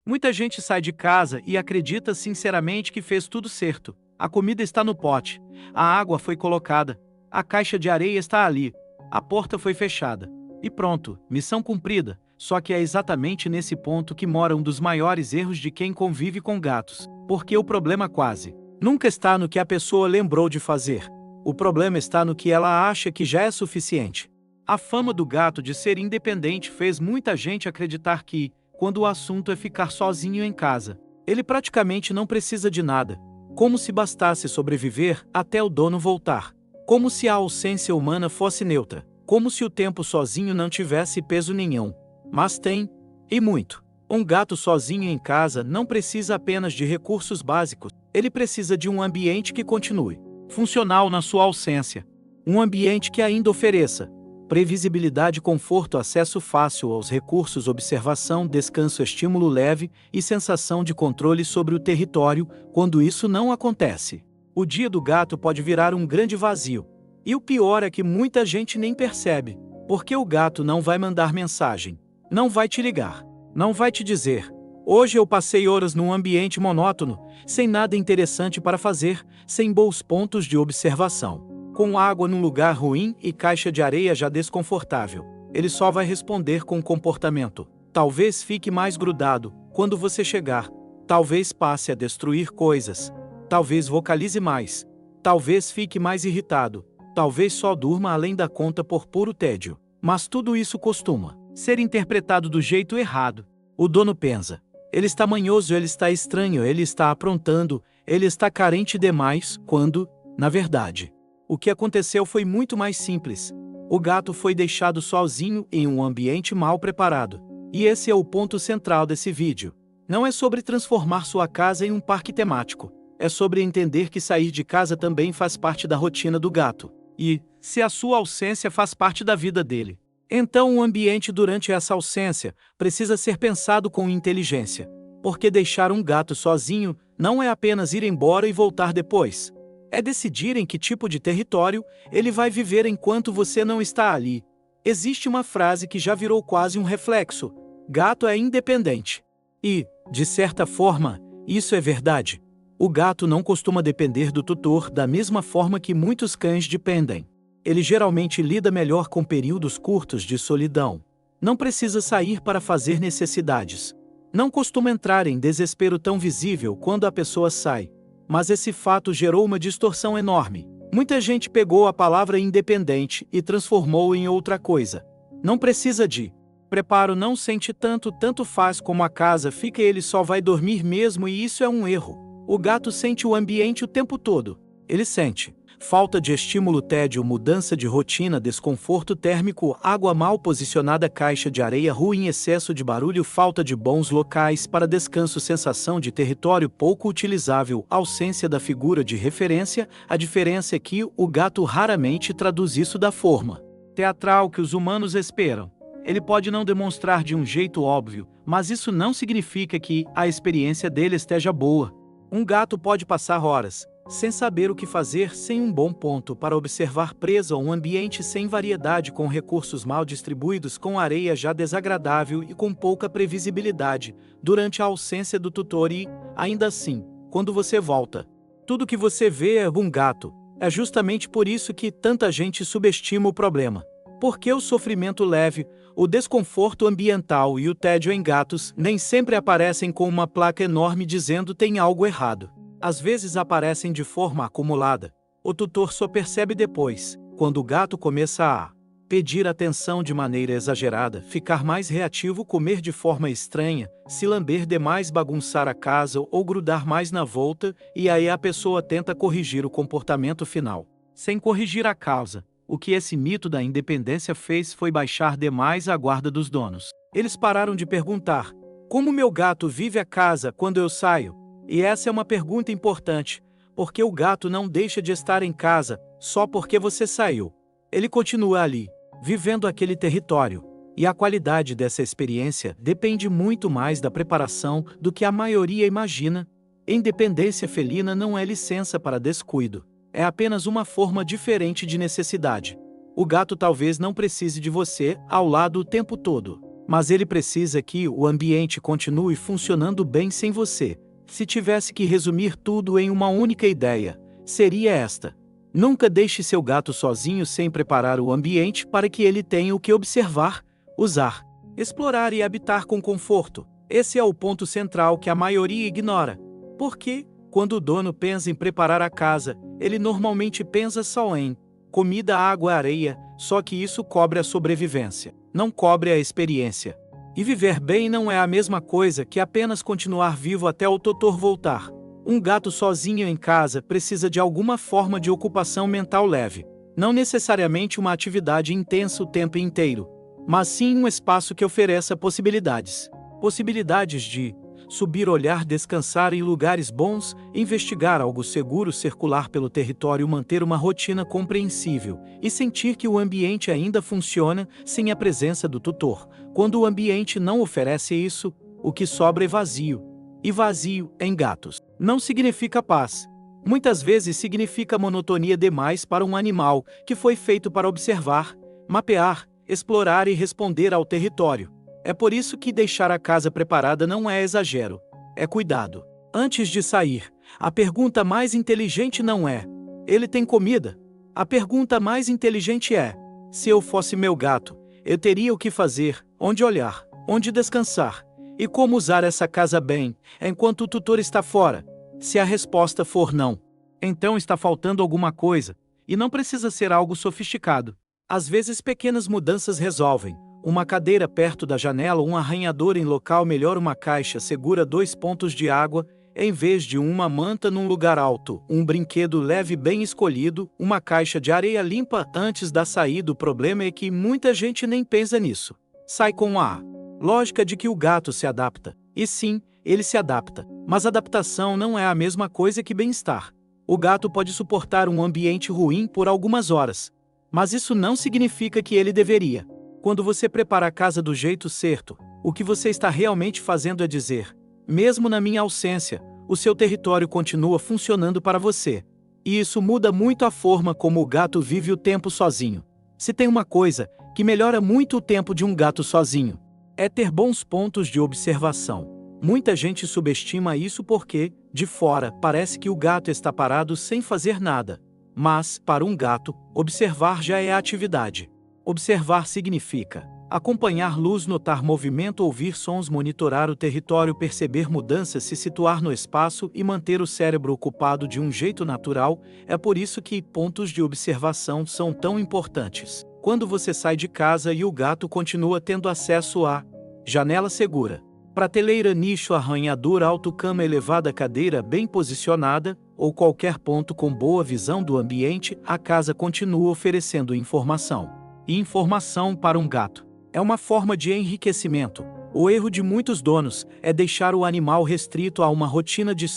Muita gente sai de casa e acredita sinceramente que fez tudo certo. A comida está no pote, a água foi colocada, a caixa de areia está ali, a porta foi fechada. E pronto, missão cumprida. Só que é exatamente nesse ponto que mora um dos maiores erros de quem convive com gatos. Porque o problema quase nunca está no que a pessoa lembrou de fazer. O problema está no que ela acha que já é suficiente. A fama do gato de ser independente fez muita gente acreditar que, quando o assunto é ficar sozinho em casa, ele praticamente não precisa de nada. Como se bastasse sobreviver até o dono voltar. Como se a ausência humana fosse neutra. Como se o tempo sozinho não tivesse peso nenhum. Mas tem, e muito. Um gato sozinho em casa não precisa apenas de recursos básicos, ele precisa de um ambiente que continue funcional na sua ausência. Um ambiente que ainda ofereça previsibilidade, conforto, acesso fácil aos recursos, observação, descanso, estímulo leve e sensação de controle sobre o território. Quando isso não acontece, o dia do gato pode virar um grande vazio. E o pior é que muita gente nem percebe, porque o gato não vai mandar mensagem, não vai te ligar, não vai te dizer: hoje eu passei horas num ambiente monótono, sem nada interessante para fazer, sem bons pontos de observação, com água num lugar ruim e caixa de areia já desconfortável. Ele só vai responder com comportamento. Talvez fique mais grudado quando você chegar, talvez passe a destruir coisas, talvez vocalize mais, talvez fique mais irritado, talvez só durma além da conta por puro tédio. Mas tudo isso costuma ser interpretado do jeito errado. O dono pensa: ele está manhoso, ele está estranho, ele está aprontando, ele está carente demais, quando, na verdade, o que aconteceu foi muito mais simples. O gato foi deixado sozinho em um ambiente mal preparado. E esse é o ponto central desse vídeo. Não é sobre transformar sua casa em um parque temático. É sobre entender que sair de casa também faz parte da rotina do gato. E, se a sua ausência faz parte da vida dele, então o ambiente durante essa ausência precisa ser pensado com inteligência. Porque deixar um gato sozinho não é apenas ir embora e voltar depois. É decidir em que tipo de território ele vai viver enquanto você não está ali. Existe uma frase que já virou quase um reflexo: gato é independente. E, de certa forma, isso é verdade. O gato não costuma depender do tutor da mesma forma que muitos cães dependem. Ele geralmente lida melhor com períodos curtos de solidão. Não precisa sair para fazer necessidades. Não costuma entrar em desespero tão visível quando a pessoa sai. Mas esse fato gerou uma distorção enorme. Muita gente pegou a palavra independente e transformou em outra coisa. Não precisa de preparo, não sente tanto faz como a casa fica, ele só vai dormir mesmo, e isso é um erro. O gato sente o ambiente o tempo todo. Ele sente falta de estímulo, tédio, mudança de rotina, desconforto térmico, água mal posicionada, caixa de areia ruim, excesso de barulho, falta de bons locais para descanso, sensação de território pouco utilizável, ausência da figura de referência. A diferença é que o gato raramente traduz isso da forma teatral que os humanos esperam. Ele pode não demonstrar de um jeito óbvio, mas isso não significa que a experiência dele esteja boa. Um gato pode passar horas sem saber o que fazer, sem um bom ponto para observar, preso a um ambiente sem variedade, com recursos mal distribuídos, com areia já desagradável e com pouca previsibilidade, durante a ausência do tutor. E, ainda assim, quando você volta, tudo que você vê é um gato. É justamente por isso que tanta gente subestima o problema. Porque o sofrimento leve, o desconforto ambiental e o tédio em gatos nem sempre aparecem com uma placa enorme dizendo tem algo errado. Às vezes aparecem de forma acumulada. O tutor só percebe depois, quando o gato começa a pedir atenção de maneira exagerada, ficar mais reativo, comer de forma estranha, se lamber demais, bagunçar a casa ou grudar mais na volta, e aí a pessoa tenta corrigir o comportamento final, sem corrigir a causa. O que esse mito da independência fez foi baixar demais a guarda dos donos. Eles pararam de perguntar: como meu gato vive a casa quando eu saio? E essa é uma pergunta importante, porque o gato não deixa de estar em casa só porque você saiu. Ele continua ali, vivendo aquele território. E a qualidade dessa experiência depende muito mais da preparação do que a maioria imagina. Independência felina não é licença para descuido. É apenas uma forma diferente de necessidade. O gato talvez não precise de você ao lado o tempo todo. Mas ele precisa que o ambiente continue funcionando bem sem você. Se tivesse que resumir tudo em uma única ideia, seria esta: nunca deixe seu gato sozinho sem preparar o ambiente para que ele tenha o que observar, usar, explorar e habitar com conforto. Esse é o ponto central que a maioria ignora. Porque, quando o dono pensa em preparar a casa, ele normalmente pensa só em comida, água, areia, só que isso cobre a sobrevivência, não cobre a experiência. E viver bem não é a mesma coisa que apenas continuar vivo até o tutor voltar. Um gato sozinho em casa precisa de alguma forma de ocupação mental leve. Não necessariamente uma atividade intensa o tempo inteiro, mas sim um espaço que ofereça possibilidades. Possibilidades de subir, olhar, descansar em lugares bons, investigar algo seguro, circular pelo território, manter uma rotina compreensível e sentir que o ambiente ainda funciona sem a presença do tutor. Quando o ambiente não oferece isso, o que sobra é vazio. E vazio, em gatos, não significa paz. Muitas vezes significa monotonia demais para um animal que foi feito para observar, mapear, explorar e responder ao território. É por isso que deixar a casa preparada não é exagero, é cuidado. Antes de sair, a pergunta mais inteligente não é: ele tem comida? A pergunta mais inteligente é: se eu fosse meu gato, eu teria o que fazer, onde olhar, onde descansar, e como usar essa casa bem, enquanto o tutor está fora. Se a resposta for não, então está faltando alguma coisa, e não precisa ser algo sofisticado. Às vezes pequenas mudanças resolvem. Uma cadeira perto da janela, um arranhador em local melhor, uma caixa segura, 2 pontos de água, em vez de uma manta num lugar alto, um brinquedo leve bem escolhido, uma caixa de areia limpa antes da saída. O problema é que muita gente nem pensa nisso. Sai com a lógica de que o gato se adapta. E sim, ele se adapta, mas adaptação não é a mesma coisa que bem-estar. O gato pode suportar um ambiente ruim por algumas horas, mas isso não significa que ele deveria. Quando você prepara a casa do jeito certo, o que você está realmente fazendo é dizer: mesmo na minha ausência, o seu território continua funcionando para você. E isso muda muito a forma como o gato vive o tempo sozinho. Se tem uma coisa que melhora muito o tempo de um gato sozinho, é ter bons pontos de observação. Muita gente subestima isso porque, de fora, parece que o gato está parado sem fazer nada. Mas, para um gato, observar já é atividade. Observar significa acompanhar luz, notar movimento, ouvir sons, monitorar o território, perceber mudanças, se situar no espaço e manter o cérebro ocupado de um jeito natural. É por isso que pontos de observação são tão importantes. Quando você sai de casa e o gato continua tendo acesso a janela segura, prateleira, nicho, arranhador alto, cama elevada, cadeira bem posicionada, ou qualquer ponto com boa visão do ambiente, a casa continua oferecendo informação. E informação para um gato é uma forma de enriquecimento. O erro de muitos donos é deixar o animal restrito a uma rotina de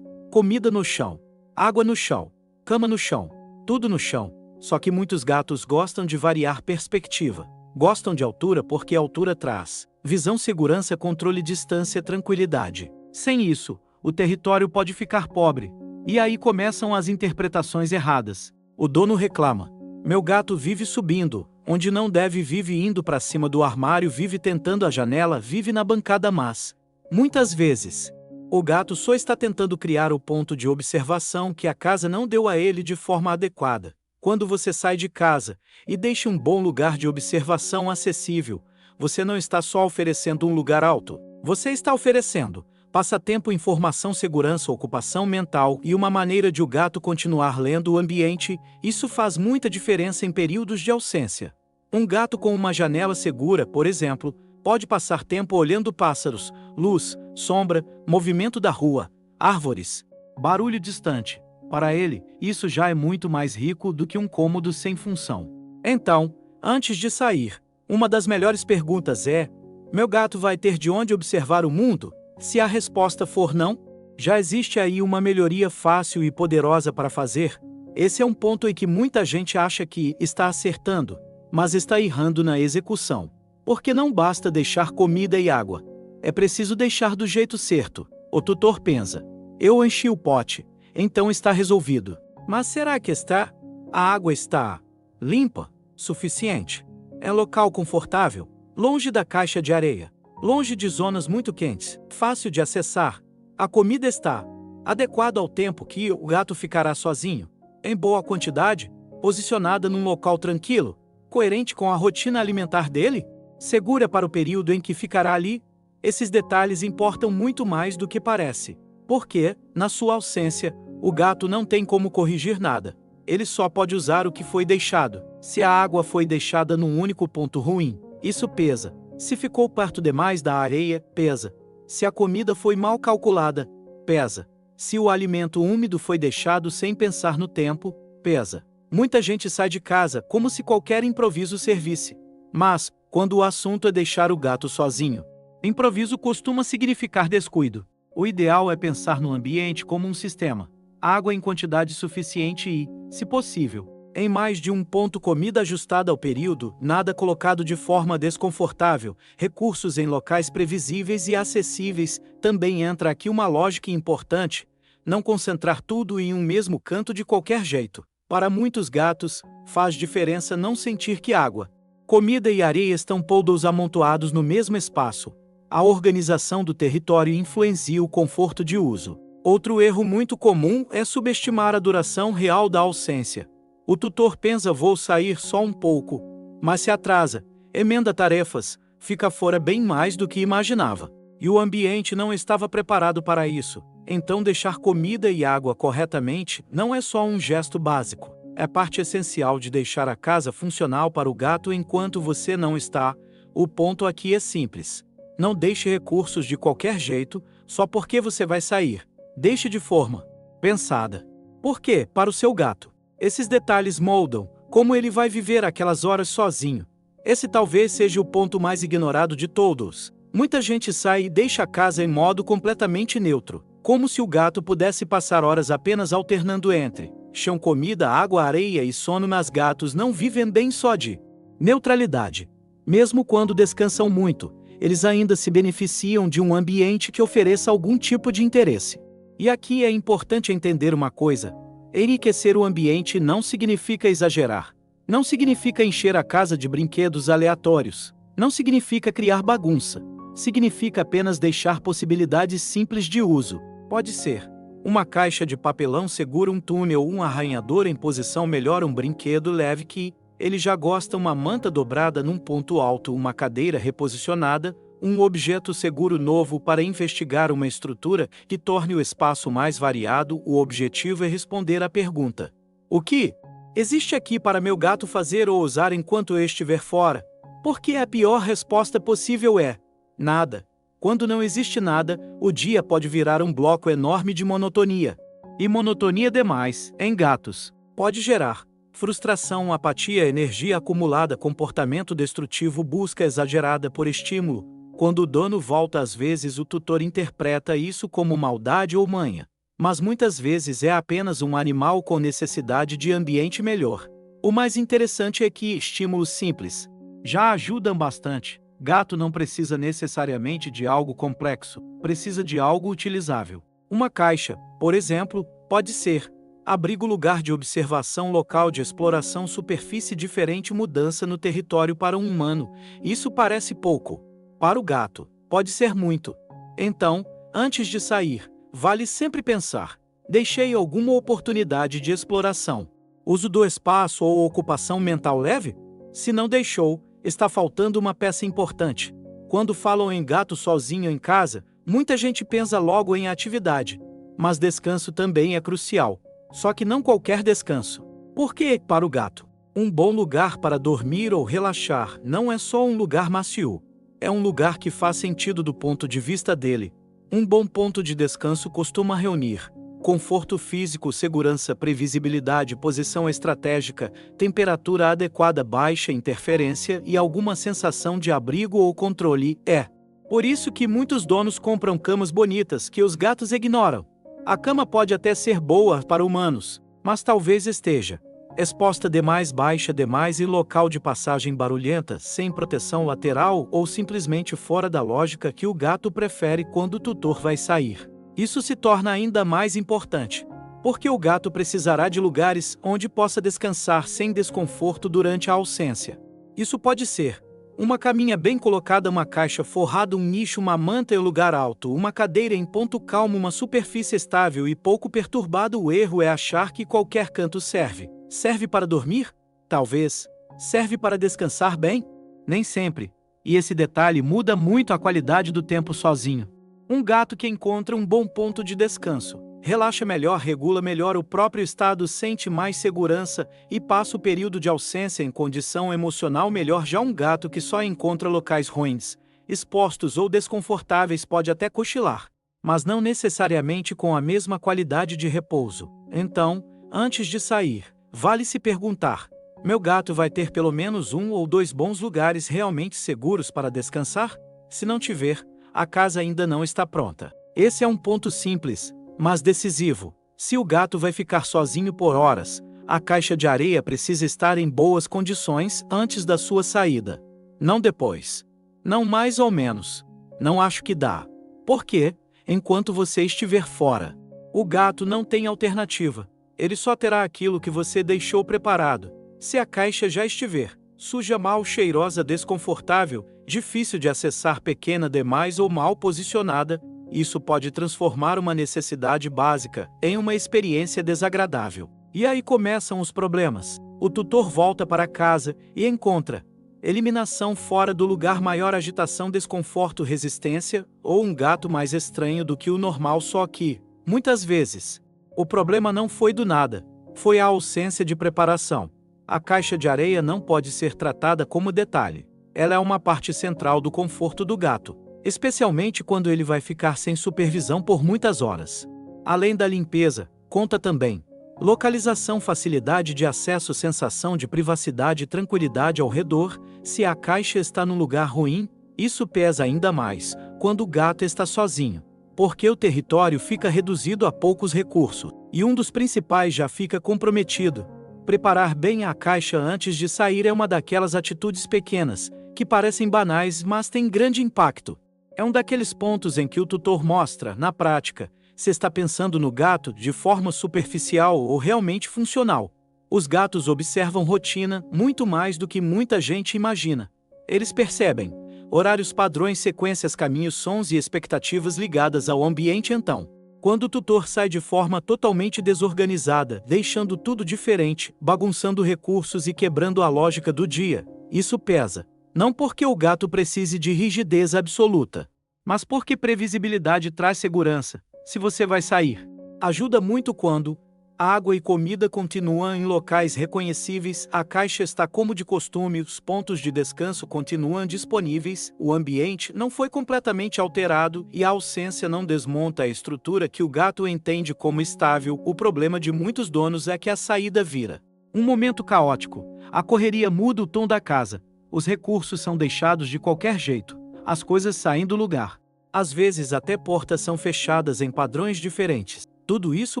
comida no chão, água no chão, cama no chão, tudo no chão. Só que muitos gatos gostam de variar perspectiva. Gostam de altura porque a altura traz visão, segurança, controle, distância, tranquilidade. Sem isso, o território pode ficar pobre. E aí começam as interpretações erradas. O dono reclama: meu gato vive subindo onde não deve, vive indo para cima do armário, vive tentando a janela, vive na bancada. Mas, muitas vezes, o gato só está tentando criar o ponto de observação que a casa não deu a ele de forma adequada. Quando você sai de casa e deixa um bom lugar de observação acessível, você não está só oferecendo um lugar alto, você está oferecendo passatempo, informação, segurança, ocupação mental e uma maneira de o gato continuar lendo o ambiente. Isso faz muita diferença em períodos de ausência. Um gato com uma janela segura, por exemplo, pode passar tempo olhando pássaros, luz, sombra, movimento da rua, árvores, barulho distante. Para ele, isso já é muito mais rico do que um cômodo sem função. Então, antes de sair, uma das melhores perguntas é: meu gato vai ter de onde observar o mundo? Se a resposta for não, já existe aí uma melhoria fácil e poderosa para fazer. Esse é um ponto em que muita gente acha que está acertando, mas está errando na execução. Porque não basta deixar comida e água. É preciso deixar do jeito certo. O tutor pensa: eu enchi o pote, então está resolvido. Mas será que está? A água está limpa? Suficiente? É local confortável? longe da caixa de areia, longe de zonas muito quentes, fácil de acessar. A comida está adequada ao tempo que o gato ficará sozinho, em boa quantidade, posicionada num local tranquilo, coerente com a rotina alimentar dele, segura para o período em que ficará ali. Esses detalhes importam muito mais do que parece, porque, na sua ausência, o gato não tem como corrigir nada. Ele só pode usar o que foi deixado. Se a água foi deixada num único ponto ruim, isso pesa. Se ficou perto demais da areia, pesa. Se a comida foi mal calculada, pesa. Se o alimento úmido foi deixado sem pensar no tempo, pesa. Muita gente sai de casa como se qualquer improviso servisse. Mas, quando o assunto é deixar o gato sozinho, improviso costuma significar descuido. O ideal é pensar no ambiente como um sistema. Água em quantidade suficiente e, se possível, em mais de um ponto, comida ajustada ao período, nada colocado de forma desconfortável, recursos em locais previsíveis e acessíveis. Também entra aqui uma lógica importante: não concentrar tudo em um mesmo canto de qualquer jeito. Para muitos gatos, faz diferença não sentir que água, comida e areia estão todos amontoados no mesmo espaço. A organização do território influencia o conforto de uso. Outro erro muito comum é subestimar a duração real da ausência. O tutor pensa: vou sair só um pouco, mas se atrasa, emenda tarefas, fica fora bem mais do que imaginava. E o ambiente não estava preparado para isso. Então deixar comida e água corretamente não é só um gesto básico. É parte essencial de deixar a casa funcional para o gato enquanto você não está. O ponto aqui é simples. Não deixe recursos de qualquer jeito, só porque você vai sair. Deixe de forma pensada. Por quê? Para o seu gato. Esses detalhes moldam como ele vai viver aquelas horas sozinho. Esse talvez seja o ponto mais ignorado de todos. Muita gente sai e deixa a casa em modo completamente neutro, como se o gato pudesse passar horas apenas alternando entre chão, comida, água, areia e sono. Mas gatos não vivem bem só de neutralidade. Mesmo quando descansam muito, eles ainda se beneficiam de um ambiente que ofereça algum tipo de interesse. E aqui é importante entender uma coisa: enriquecer o ambiente não significa exagerar. Não significa encher a casa de brinquedos aleatórios. Não significa criar bagunça. Significa apenas deixar possibilidades simples de uso. Pode ser uma caixa de papelão segura um túnel, um arranhador em posição melhor, um brinquedo leve que ele já gosta, uma manta dobrada num ponto alto, uma cadeira reposicionada, um objeto seguro novo para investigar, uma estrutura que torne o espaço mais variado. O objetivo é responder à pergunta: o que existe aqui para meu gato fazer ou usar enquanto eu estiver fora? Porque a pior resposta possível é nada. Quando não existe nada, o dia pode virar um bloco enorme de monotonia. E monotonia demais, em gatos, pode gerar frustração, apatia, energia acumulada, comportamento destrutivo, busca exagerada por estímulo. Quando o dono volta, às vezes o tutor interpreta isso como maldade ou manha. Mas muitas vezes é apenas um animal com necessidade de ambiente melhor. O mais interessante é que estímulos simples já ajudam bastante. Gato não precisa necessariamente de algo complexo, precisa de algo utilizável. Uma caixa, por exemplo, pode ser abrigo, lugar de observação, local de exploração, superfície diferente, mudança no território. Para um humano, isso parece pouco. Para o gato, pode ser muito. Então, antes de sair, vale sempre pensar: deixei alguma oportunidade de exploração? Uso do espaço ou ocupação mental leve? Se não deixou, está faltando uma peça importante. Quando falam em gato sozinho em casa, muita gente pensa logo em atividade. Mas descanso também é crucial. Só que não qualquer descanso. Porque, para o gato, um bom lugar para dormir ou relaxar não é só um lugar macio. É um lugar que faz sentido do ponto de vista dele. Um bom ponto de descanso costuma reunir conforto físico, segurança, previsibilidade, posição estratégica, temperatura adequada, baixa interferência e alguma sensação de abrigo ou controle. É por isso que muitos donos compram camas bonitas que os gatos ignoram. A cama pode até ser boa para humanos, mas talvez esteja exposta demais, baixa demais e local de passagem barulhenta, sem proteção lateral ou simplesmente fora da lógica que o gato prefere quando o tutor vai sair. Isso se torna ainda mais importante, porque o gato precisará de lugares onde possa descansar sem desconforto durante a ausência. Isso pode ser Uma caminha bem colocada, uma caixa forrada, um nicho, uma manta em lugar alto, uma cadeira em ponto calmo, uma superfície estável e pouco perturbada. O erro é achar que qualquer canto serve. Serve para dormir? Talvez. Serve para descansar bem? Nem sempre. E esse detalhe muda muito a qualidade do tempo sozinho. Um gato que encontra um bom ponto de descanso relaxa melhor, regula melhor o próprio estado, sente mais segurança e passa o período de ausência em condição emocional melhor. Já um gato que só encontra locais ruins, expostos ou desconfortáveis pode até cochilar, mas não necessariamente com a mesma qualidade de repouso. Então, antes de sair, vale se perguntar: meu gato vai ter pelo menos 1 ou 2 bons lugares realmente seguros para descansar? Se não tiver, a casa ainda não está pronta. Esse é um ponto simples, mas decisivo. Se o gato vai ficar sozinho por horas, a caixa de areia precisa estar em boas condições antes da sua saída. Não depois. Não mais ou menos. Não acho que dá. Porque, enquanto você estiver fora, o gato não tem alternativa. Ele só terá aquilo que você deixou preparado. Se a caixa já estiver suja, mal cheirosa, desconfortável, difícil de acessar, pequena demais ou mal posicionada, isso pode transformar uma necessidade básica em uma experiência desagradável. E aí começam os problemas. O tutor volta para casa e encontra eliminação fora do lugar, maior agitação, desconforto, resistência, ou um gato mais estranho do que o normal. Só que, muitas vezes, o problema não foi do nada, foi a ausência de preparação. A caixa de areia não pode ser tratada como detalhe. Ela é uma parte central do conforto do gato, especialmente quando ele vai ficar sem supervisão por muitas horas. Além da limpeza, conta também localização, facilidade de acesso, sensação de privacidade e tranquilidade ao redor. Se a caixa está num lugar ruim, isso pesa ainda mais quando o gato está sozinho, porque o território fica reduzido a poucos recursos, e um dos principais já fica comprometido. Preparar bem a caixa antes de sair é uma daquelas atitudes pequenas, que parecem banais, mas têm grande impacto. É um daqueles pontos em que o tutor mostra, na prática, se está pensando no gato de forma superficial ou realmente funcional. Os gatos observam rotina muito mais do que muita gente imagina. Eles percebem horários, padrões, sequências, caminhos, sons e expectativas ligadas ao ambiente. Então, quando o tutor sai de forma totalmente desorganizada, deixando tudo diferente, bagunçando recursos e quebrando a lógica do dia, isso pesa. Não porque o gato precise de rigidez absoluta, mas porque previsibilidade traz segurança. Se você vai sair, ajuda muito quando água e comida continuam em locais reconhecíveis, a caixa está como de costume, os pontos de descanso continuam disponíveis, o ambiente não foi completamente alterado e a ausência não desmonta a estrutura que o gato entende como estável. O problema de muitos donos é que a saída vira um momento caótico. A correria muda o tom da casa. Os recursos são deixados de qualquer jeito, as coisas saem do lugar. Às vezes até portas são fechadas em padrões diferentes. Tudo isso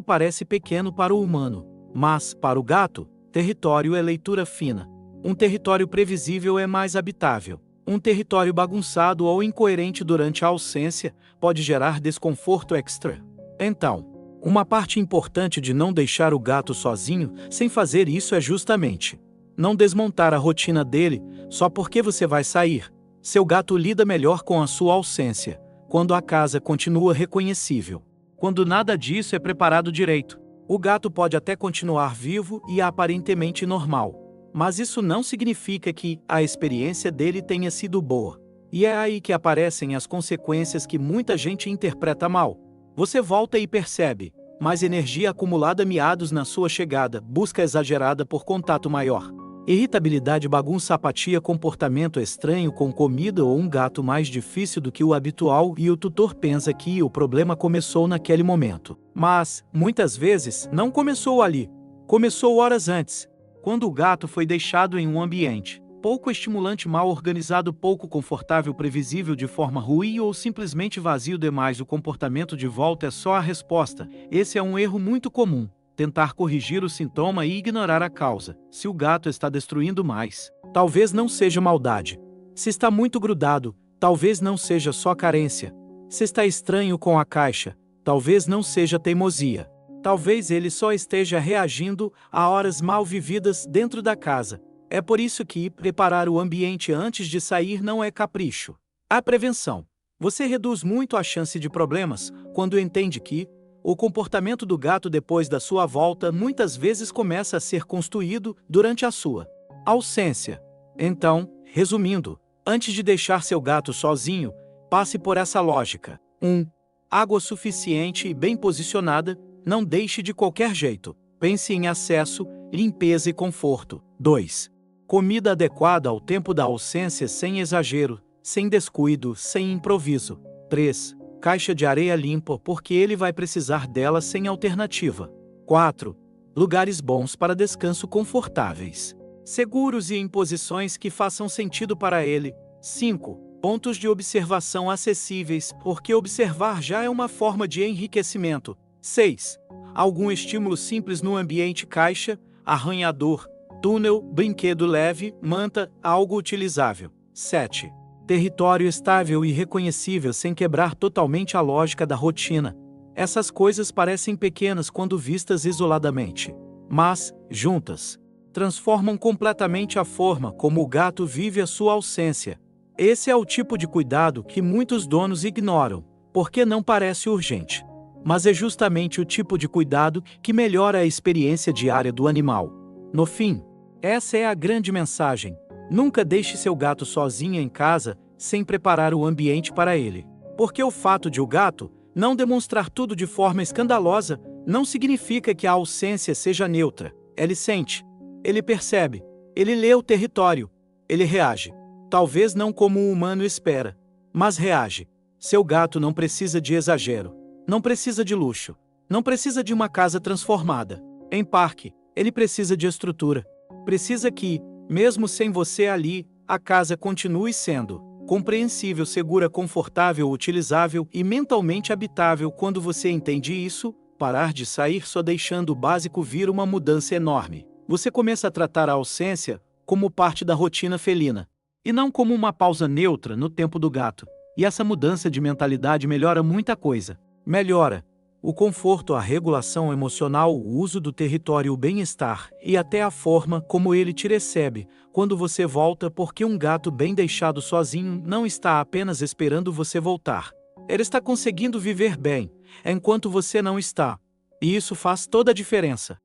parece pequeno para o humano, mas, para o gato, território é leitura fina. Um território previsível é mais habitável. Um território bagunçado ou incoerente durante a ausência pode gerar desconforto extra. Então, uma parte importante de não deixar o gato sozinho sem fazer isso é justamente não desmontar a rotina dele só porque você vai sair. Seu gato lida melhor com a sua ausência quando a casa continua reconhecível. Quando nada disso é preparado direito, o gato pode até continuar vivo e aparentemente normal, mas isso não significa que a experiência dele tenha sido boa. E é aí que aparecem as consequências que muita gente interpreta mal. Você volta e percebe mais energia acumulada meados na sua chegada, busca exagerada por contato maior, irritabilidade, bagunça, apatia, comportamento estranho com comida ou um gato mais difícil do que o habitual, e o tutor pensa que o problema começou naquele momento. Mas, muitas vezes, não começou ali. Começou horas antes, quando o gato foi deixado em um ambiente pouco estimulante, mal organizado, pouco confortável, previsível de forma ruim ou simplesmente vazio demais. O comportamento de volta é só a resposta. Esse é um erro muito comum. Tentar corrigir o sintoma e ignorar a causa. Se o gato está destruindo mais, talvez não seja maldade. Se está muito grudado, talvez não seja só carência. Se está estranho com a caixa, talvez não seja teimosia. Talvez ele só esteja reagindo a horas mal vividas dentro da casa. É por isso que preparar o ambiente antes de sair não é capricho. A prevenção. Você reduz muito a chance de problemas quando entende que o comportamento do gato depois da sua volta muitas vezes começa a ser construído durante a sua ausência. Então, resumindo, antes de deixar seu gato sozinho, passe por essa lógica. 1. Água suficiente e bem posicionada, não deixe de qualquer jeito. Pense em acesso, limpeza e conforto. 2. Comida adequada ao tempo da ausência sem exagero, sem descuido, sem improviso. 3. Caixa de areia limpa porque ele vai precisar dela sem alternativa. 4. Lugares bons para descanso confortáveis, seguros e em posições que façam sentido para ele. 5. Pontos de observação acessíveis, porque observar já é uma forma de enriquecimento. 6. Algum estímulo simples no ambiente: caixa, arranhador, túnel, brinquedo leve, manta, algo utilizável. 7. Território estável e reconhecível sem quebrar totalmente a lógica da rotina. Essas coisas parecem pequenas quando vistas isoladamente, mas, juntas, transformam completamente a forma como o gato vive a sua ausência. Esse é o tipo de cuidado que muitos donos ignoram, porque não parece urgente. Mas é justamente o tipo de cuidado que melhora a experiência diária do animal. No fim, essa é a grande mensagem. Nunca deixe seu gato sozinho em casa sem preparar o ambiente para ele. Porque o fato de o gato não demonstrar tudo de forma escandalosa não significa que a ausência seja neutra. Ele sente, ele percebe, ele lê o território, ele reage. Talvez não como o humano espera, mas reage. Seu gato não precisa de exagero, não precisa de luxo, não precisa de uma casa transformada em parque. Ele precisa de estrutura. Precisa que, mesmo sem você ali, a casa continue sendo compreensível, segura, confortável, utilizável e mentalmente habitável. Quando você entende isso, parar de sair só deixando o básico vir uma mudança enorme. Você começa a tratar a ausência como parte da rotina felina, e não como uma pausa neutra no tempo do gato. E essa mudança de mentalidade melhora muita coisa. Melhora o conforto, a regulação emocional, o uso do território, o bem-estar e até a forma como ele te recebe quando você volta, porque um gato bem deixado sozinho não está apenas esperando você voltar. Ele está conseguindo viver bem enquanto você não está. E isso faz toda a diferença.